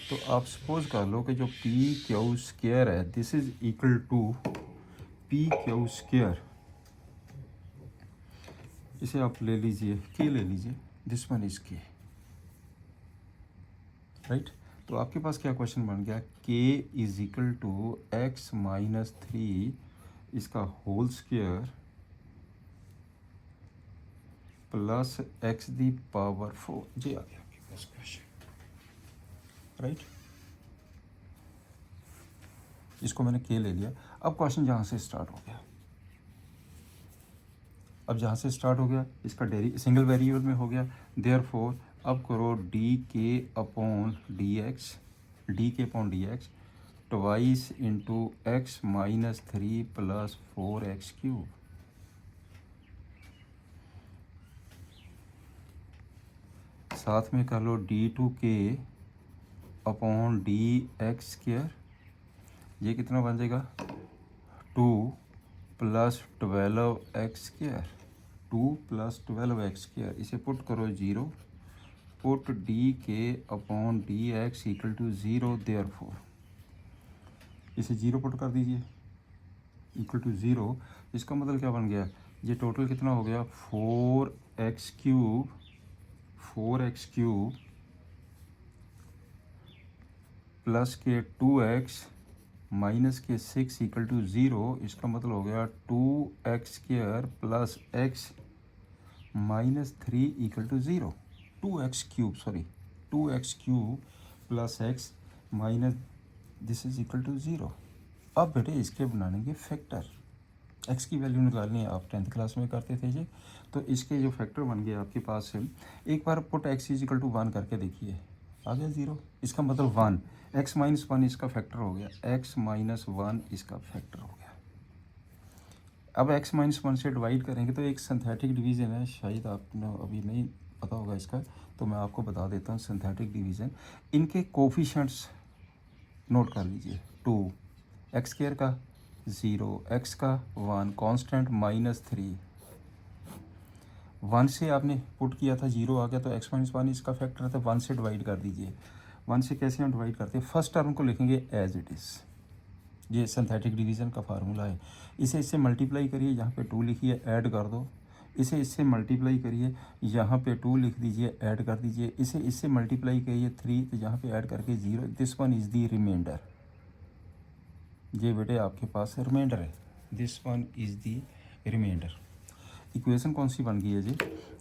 तो आप सपोज कर लो कि जो पी क्यू स्क्वायर है this is equal to p q square, इसे आप ले लीजिए के ले लीजिए, this one is k, right. तो आपके पास क्या क्वेश्चन बन गया, k is equal to x minus 3 इसका होल स्क्वायर प्लस x⁴ ये आ गया आपके पास क्वेश्चन, राइट। इसको मैंने k ले लिया। अब क्वेश्चन जहाँ से स्टार्ट हो गया, अब जहाँ से स्टार्ट हो गया इसका सिंगल वेरिएबल में हो गया, देयरफॉर अब करो D k upon D x twice into x minus 3 plus 4x⁵। साथ में कर लो d2k upon D x square, ये कितना बन जाएगा 2 प्लस 12x², 2 प्लस 12x², इसे पुट करो 0, put d k upon D x equal to 0, therefore इसे 0 पुट कर दीजिए इक्वल टू 0। इसका मतलब क्या बन गया, ये टोटल कितना हो गया 4x³ प्लस के 2x माइनस के 6 इक्वल टू 0। इसका मतलब हो गया 2x² plus x minus 3 equal to 0, 2x³ plus x minus this is equal to 0। अब बेटे इसके बनाएंगे फैक्टर, x की वैल्यू निकालनी है, आप 10th क्लास में करते थे जी। तो इसके जो फैक्टर बन गए आपके पास से, एक बार put x is equal to 1 करके देखिए, आ गया 0, इसका मतलब 1, x माइनस 1 इसका फैक्टर हो गया, x माइनस 1 इसका फैक्टर हो गया। अब x माइनस 1 से डिवाइड करेंगे तो एक सिंथेटिक डिवीज़न है, शायद आपने अभी नहीं पता होगा इसका, तो मैं आपको बता देता हूँ। सिंथेटिक डिवीज़न, इनके कोफिशिएंट्स नोट कर लीजिए 2, एक्स स्क्वायर का 0, एक्स का 1, कांस्टेंट -3, 1 से आपने पुट किया था 0 आ गया तो x माइनस 1 इसका फैक्टर था, 1 से डिवाइड कर दीजिए। 1 से कैसे हम डिवाइड करते हैं, फर्स्ट टर्म को लिखेंगे एज इट इज़, ये सिंथेटिक डिवीज़न का फार्मूला है। इसे इससे मल्टीप्लाई करिए, यहाँ पे 2 लिखिए, ऐड कर दो। इसे इससे मल्टीप्लाई करिए, यहाँ पे 2 लिख दीजिए, ऐड कर दीजिए। इसे इससे मल्टीप्लाई करिए 3, तो यहाँ पे ऐड करके 0, this one is the remainder. ये बेटे आपके पास रिमाइंडर है, this one is the remainder. Equation कौन सी बन गई है जी,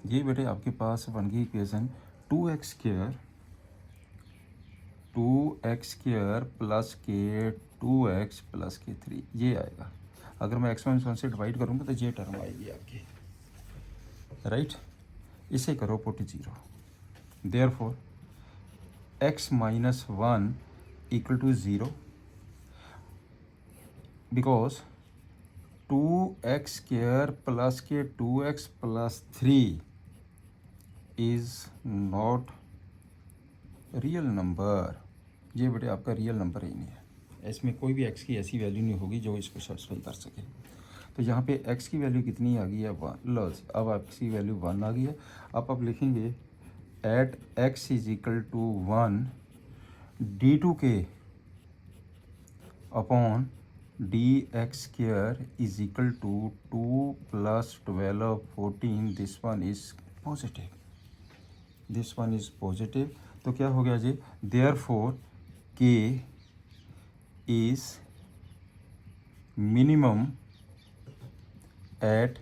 ये बेटे आपके पास बन गई इक्वेशन 2x स्क्वायर प्लस के 2x प्लस के 3, ये आएगा। अगर मैं x माइनस 1 से डिवाइड करूँगा तो ये टर्म आएगी आपकी, राइट। इसे करो put 0, therefore x minus 1 equal to 0, because 2x square plus के 2x plus 3 is not real number. ये बेटे आपका रियल नंबर ही नहीं है, इसमें कोई भी x की ऐसी वैल्यू नहीं होगी जो इसको सेटिस्फाई कर सके। तो यहाँ पे x की वैल्यू कितनी आ गई है, 1। लो अब आपकी वैल्यू 1 आ गई है। अब आप लिखेंगे at x is equal to 1 d2k upon dx square is equal to 2 plus 12 14, this one is positive, this one is positive. तो क्या हो गया जी, therefore k is minimum at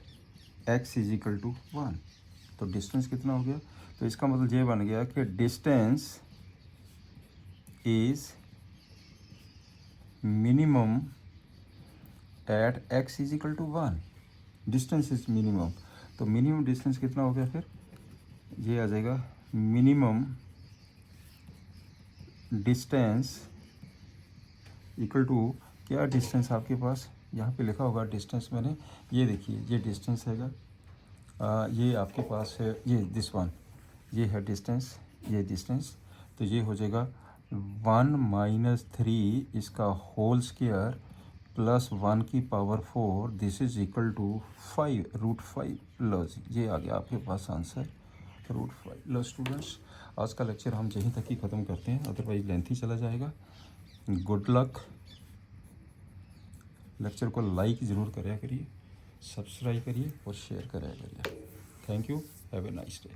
x is equal to 1। तो डिस्टेंस कितना हो गया, तो इसका मतलब ये बन गया कि distance is minimum at x is equal to 1। Distance is minimum, तो मिनिमम डिस्टेंस कितना हो गया, फिर ये आ जाएगा मिनिमम डिस्टेंस इक्वल टू, क्या डिस्टेंस आपके पास यहाँ पे लिखा होगा डिस्टेंस, मैंने ये देखिए ये डिस्टेंस हैगा, ये आपके पास है, ये दिस वन, ये है डिस्टेंस, ये डिस्टेंस। तो ये हो जाएगा 1 माइनस 3 इसका होल स्क्वायर प्लस 1 की power 4, this is equal to 5 √5। लो जी, ये आ गया आपके पास आंसर √5। लो स्टूडेंट्स, आज का लेक्चर हम यहीं तक ही ख़त्म करते हैं, अदरवाइज लेंथी चला जाएगा। Good luck. लेक्चर को लाइक ज़रूर करा करिए, सब्सक्राइब करिए और शेयर करा करिए। Thank you, have a nice day.